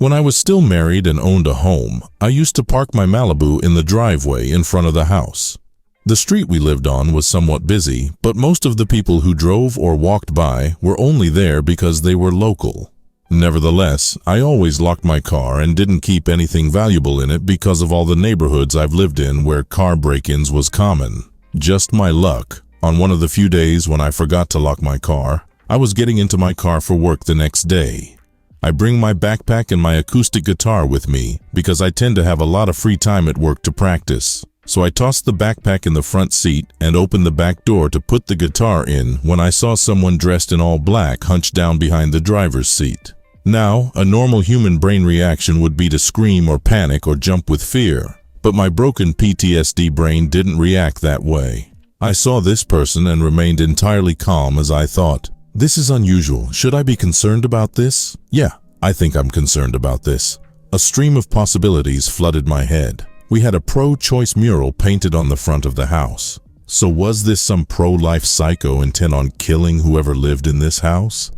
When I was still married and owned a home, I used to park my Malibu in the driveway in front of the house. The street we lived on was somewhat busy, but most of the people who drove or walked by were only there because they were local. Nevertheless, I always locked my car and didn't keep anything valuable in it because of all the neighborhoods I've lived in where car break-ins was common. Just my luck. On one of the few days when I forgot to lock my car, I was getting into my car for work the next day. I bring my backpack and my acoustic guitar with me because I tend to have a lot of free time at work to practice. So I tossed the backpack in the front seat and opened the back door to put the guitar in when I saw someone dressed in all black hunched down behind the driver's seat. Now, a normal human brain reaction would be to scream or panic or jump with fear, but my broken PTSD brain didn't react that way. I saw this person and remained entirely calm as I thought, "This is unusual. Should I be concerned about this? Yeah, I think I'm concerned about this." A stream of possibilities flooded my head. We had a pro-choice mural painted on the front of the house. So was this some pro-life psycho intent on killing whoever lived in this house?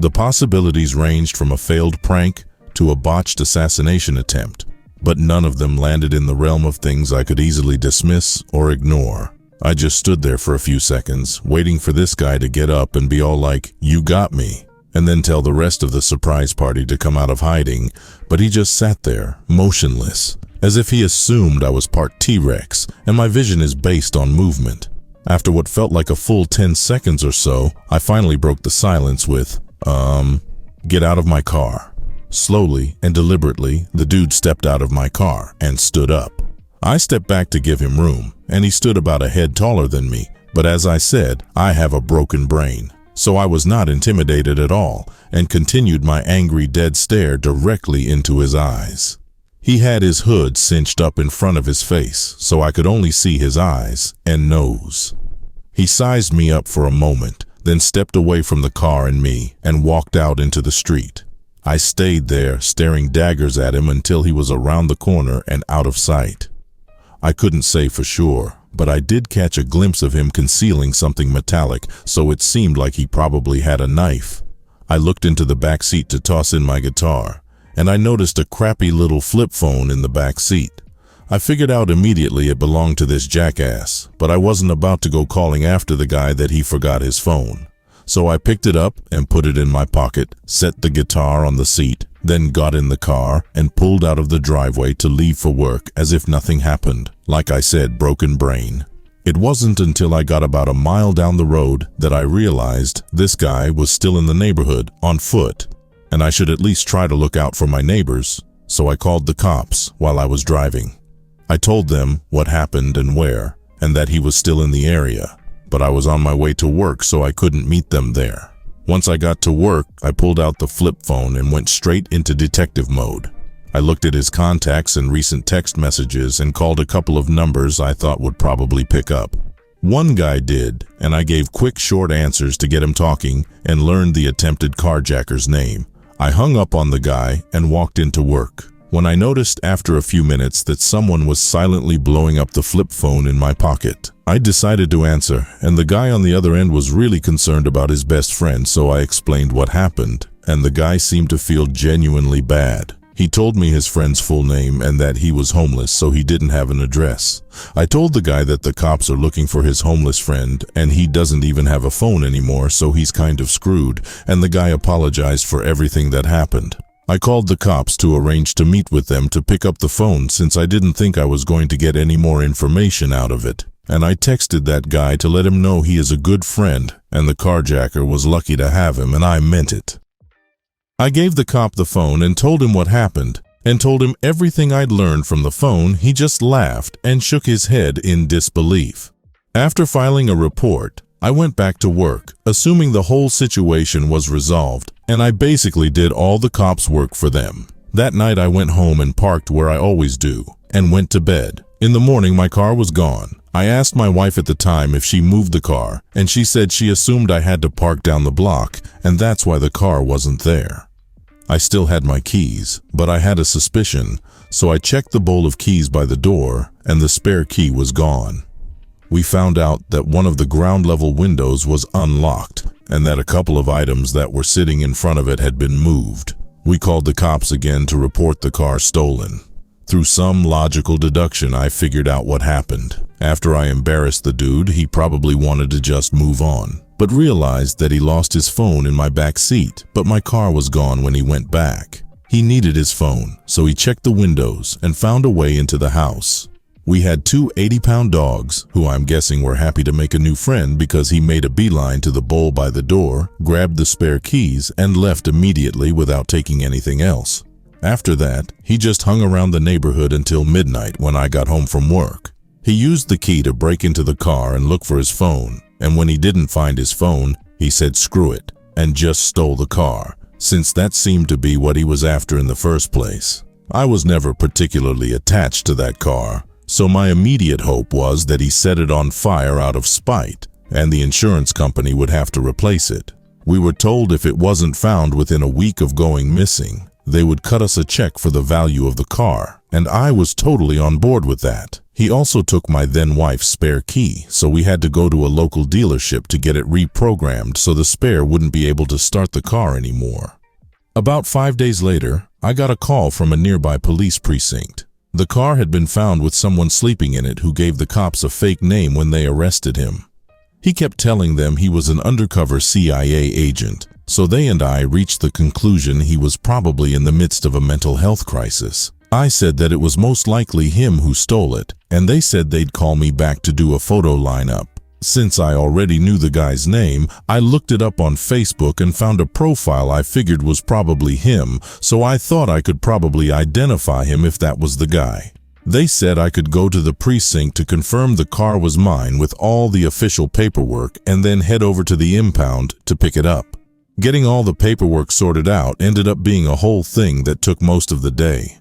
The possibilities ranged from a failed prank to a botched assassination attempt, but none of them landed in the realm of things I could easily dismiss or ignore. I just stood there for a few seconds, waiting for this guy to get up and be all like, "You got me," and then tell the rest of the surprise party to come out of hiding, but he just sat there, motionless, as if he assumed I was part T-Rex, and my vision is based on movement. After what felt like a full 10 seconds or so, I finally broke the silence with, "Get out of my car." Slowly and deliberately, the dude stepped out of my car and stood up. I stepped back to give him room, and he stood about a head taller than me, but as I said, I have a broken brain. So I was not intimidated at all, and continued my angry dead stare directly into his eyes. He had his hood cinched up in front of his face, so I could only see his eyes and nose. He sized me up for a moment, then stepped away from the car and me, and walked out into the street. I stayed there, staring daggers at him until he was around the corner and out of sight. I couldn't say for sure, but I did catch a glimpse of him concealing something metallic, so it seemed like he probably had a knife. I looked into the back seat to toss in my guitar, and I noticed a crappy little flip phone in the back seat. I figured out immediately it belonged to this jackass, but I wasn't about to go calling after the guy that he forgot his phone. So I picked it up and put it in my pocket, set the guitar on the seat, then got in the car and pulled out of the driveway to leave for work as if nothing happened. Like I said, broken brain. It wasn't until I got about a mile down the road that I realized this guy was still in the neighborhood on foot, and I should at least try to look out for my neighbors, so I called the cops while I was driving. I told them what happened and where, and that he was still in the area, but I was on my way to work so I couldn't meet them there. Once I got to work, I pulled out the flip phone and went straight into detective mode. I looked at his contacts and recent text messages and called a couple of numbers I thought would probably pick up. One guy did, and I gave quick short answers to get him talking and learned the attempted carjacker's name. I hung up on the guy and walked into work, when I noticed after a few minutes that someone was silently blowing up the flip phone in my pocket. I decided to answer, and the guy on the other end was really concerned about his best friend, so I explained what happened, and the guy seemed to feel genuinely bad. He told me his friend's full name and that he was homeless, so he didn't have an address. I told the guy that the cops are looking for his homeless friend, and he doesn't even have a phone anymore, so he's kind of screwed, and the guy apologized for everything that happened. I called the cops to arrange to meet with them to pick up the phone since I didn't think I was going to get any more information out of it. And I texted that guy to let him know he is a good friend and the carjacker was lucky to have him, and I meant it. I gave the cop the phone and told him what happened, and told him everything I'd learned from the phone. He just laughed and shook his head in disbelief. After filing a report, I went back to work, assuming the whole situation was resolved, and I basically did all the cops' work for them. That night I went home and parked where I always do, and went to bed. In the morning my car was gone. I asked my wife at the time if she moved the car, and she said she assumed I had to park down the block, and that's why the car wasn't there. I still had my keys, but I had a suspicion, so I checked the bowl of keys by the door, and the spare key was gone. We found out that one of the ground-level windows was unlocked, and that a couple of items that were sitting in front of it had been moved. We called the cops again to report the car stolen. Through some logical deduction, I figured out what happened. After I embarrassed the dude, he probably wanted to just move on, but realized that he lost his phone in my back seat, but my car was gone when he went back. He needed his phone, so he checked the windows and found a way into the house. We had two 80-pound dogs, who I'm guessing were happy to make a new friend because he made a beeline to the bowl by the door, grabbed the spare keys, and left immediately without taking anything else. After that, he just hung around the neighborhood until midnight when I got home from work. He used the key to break into the car and look for his phone, and when he didn't find his phone, he said screw it, and just stole the car, since that seemed to be what he was after in the first place. I was never particularly attached to that car, so my immediate hope was that he set it on fire out of spite, and the insurance company would have to replace it. We were told if it wasn't found within a week of going missing, they would cut us a check for the value of the car, and I was totally on board with that. He also took my then-wife's spare key, so we had to go to a local dealership to get it reprogrammed so the spare wouldn't be able to start the car anymore. About 5 days later, I got a call from a nearby police precinct. The car had been found with someone sleeping in it who gave the cops a fake name when they arrested him. He kept telling them he was an undercover CIA agent, so they and I reached the conclusion he was probably in the midst of a mental health crisis. I said that it was most likely him who stole it, and they said they'd call me back to do a photo lineup. Since I already knew the guy's name, I looked it up on Facebook and found a profile I figured was probably him, so I thought I could probably identify him if that was the guy. They said I could go to the precinct to confirm the car was mine with all the official paperwork and then head over to the impound to pick it up. Getting all the paperwork sorted out ended up being a whole thing that took most of the day.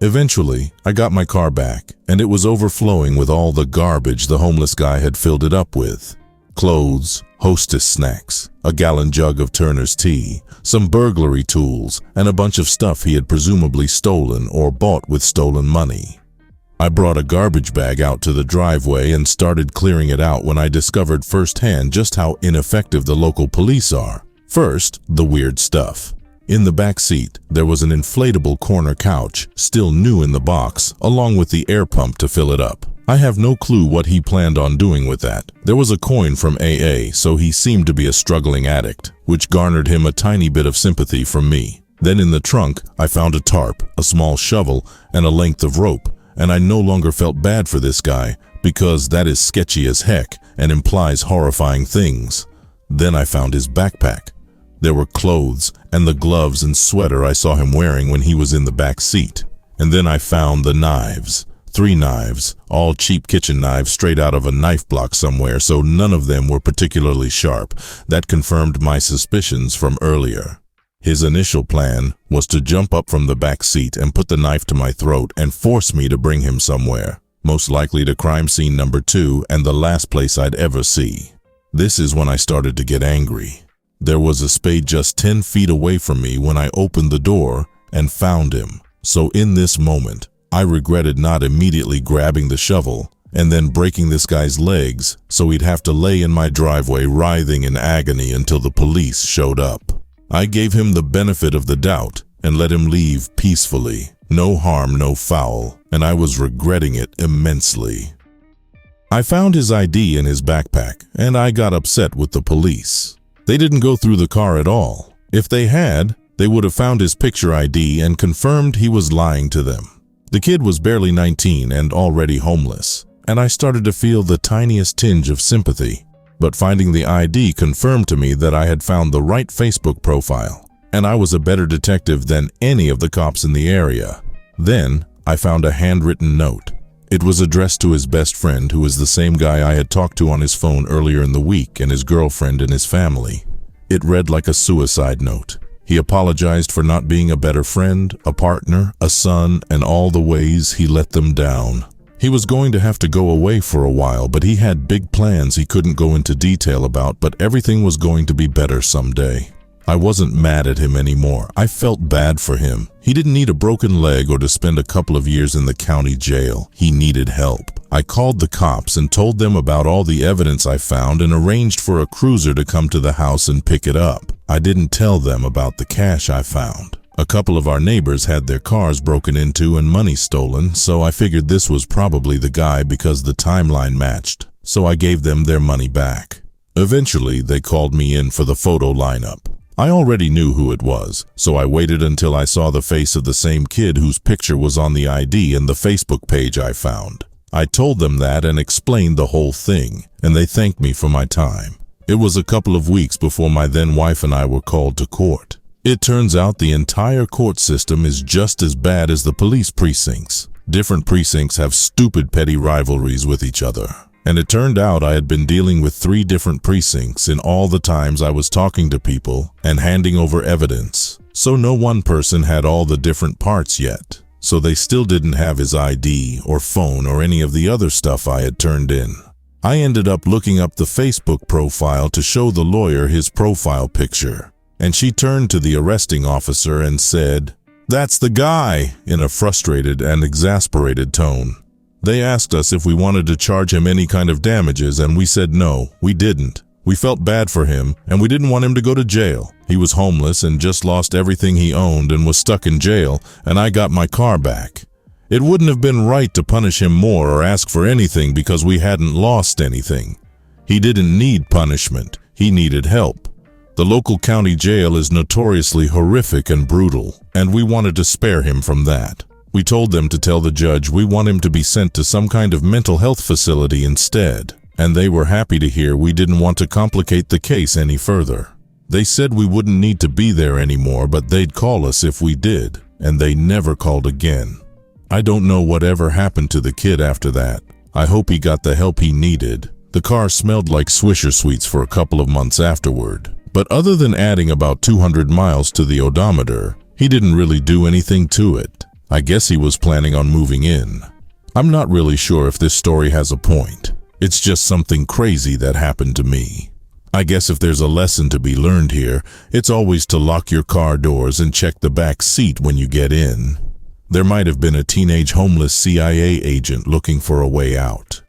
Eventually, I got my car back, and it was overflowing with all the garbage the homeless guy had filled it up with. Clothes, Hostess snacks, a gallon jug of Turner's tea, some burglary tools, and a bunch of stuff he had presumably stolen or bought with stolen money. I brought a garbage bag out to the driveway and started clearing it out when I discovered firsthand just how ineffective the local police are. First, the weird stuff. In the back seat, there was an inflatable corner couch, still new in the box, along with the air pump to fill it up. I have no clue what he planned on doing with that. There was a coin from AA, so he seemed to be a struggling addict, which garnered him a tiny bit of sympathy from me. Then in the trunk, I found a tarp, a small shovel, and a length of rope, and I no longer felt bad for this guy, because that is sketchy as heck and implies horrifying things. Then I found his backpack. There were clothes and the gloves and sweater I saw him wearing when he was in the back seat. And then I found the knives. 3 knives, all cheap kitchen knives straight out of a knife block somewhere, so none of them were particularly sharp. That confirmed my suspicions from earlier. His initial plan was to jump up from the back seat and put the knife to my throat and force me to bring him somewhere, most likely to crime scene number 2 and the last place I'd ever see. This is when I started to get angry. There was a spade just 10 feet away from me when I opened the door and found him. So in this moment, I regretted not immediately grabbing the shovel and then breaking this guy's legs so he'd have to lay in my driveway writhing in agony until the police showed up. I gave him the benefit of the doubt and let him leave peacefully. No harm, no foul, and I was regretting it immensely. I found his ID in his backpack, and I got upset with the police. They didn't go through the car at all. If they had, they would have found his picture ID and confirmed he was lying to them. The kid was barely 19 and already homeless, and I started to feel the tiniest tinge of sympathy. But finding the ID confirmed to me that I had found the right Facebook profile, and I was a better detective than any of the cops in the area. Then, I found a handwritten note. It was addressed to his best friend, who was the same guy I had talked to on his phone earlier in the week, and his girlfriend and his family. It read like a suicide note. He apologized for not being a better friend, a partner, a son, and all the ways he let them down. He was going to have to go away for a while, but he had big plans he couldn't go into detail about, but everything was going to be better someday. I wasn't mad at him anymore. I felt bad for him. He didn't need a broken leg or to spend a couple of years in the county jail. He needed help. I called the cops and told them about all the evidence I found and arranged for a cruiser to come to the house and pick it up. I didn't tell them about the cash I found. A couple of our neighbors had their cars broken into and money stolen, so I figured this was probably the guy because the timeline matched, so I gave them their money back. Eventually, they called me in for the photo lineup. I already knew who it was, so I waited until I saw the face of the same kid whose picture was on the ID and the Facebook page I found. I told them that and explained the whole thing, and they thanked me for my time. It was a couple of weeks before my then wife and I were called to court. It turns out the entire court system is just as bad as the police precincts. Different precincts have stupid petty rivalries with each other. And it turned out I had been dealing with 3 different precincts in all the times I was talking to people and handing over evidence. So no one person had all the different parts yet. So they still didn't have his ID or phone or any of the other stuff I had turned in. I ended up looking up the Facebook profile to show the lawyer his profile picture. And she turned to the arresting officer and said, "That's the guy," in a frustrated and exasperated tone. They asked us if we wanted to charge him any kind of damages, and we said no, we didn't. We felt bad for him, and we didn't want him to go to jail. He was homeless and just lost everything he owned and was stuck in jail, and I got my car back. It wouldn't have been right to punish him more or ask for anything because we hadn't lost anything. He didn't need punishment, he needed help. The local county jail is notoriously horrific and brutal, and we wanted to spare him from that. We told them to tell the judge we want him to be sent to some kind of mental health facility instead, and they were happy to hear we didn't want to complicate the case any further. They said we wouldn't need to be there anymore, but they'd call us if we did, and they never called again. I don't know whatever happened to the kid after that. I hope he got the help he needed. The car smelled like Swisher Sweets for a couple of months afterward, but other than adding about 200 miles to the odometer, he didn't really do anything to it. I guess he was planning on moving in. I'm not really sure if this story has a point. It's just something crazy that happened to me. I guess if there's a lesson to be learned here, it's always to lock your car doors and check the back seat when you get in. There might have been a teenage homeless CIA agent looking for a way out.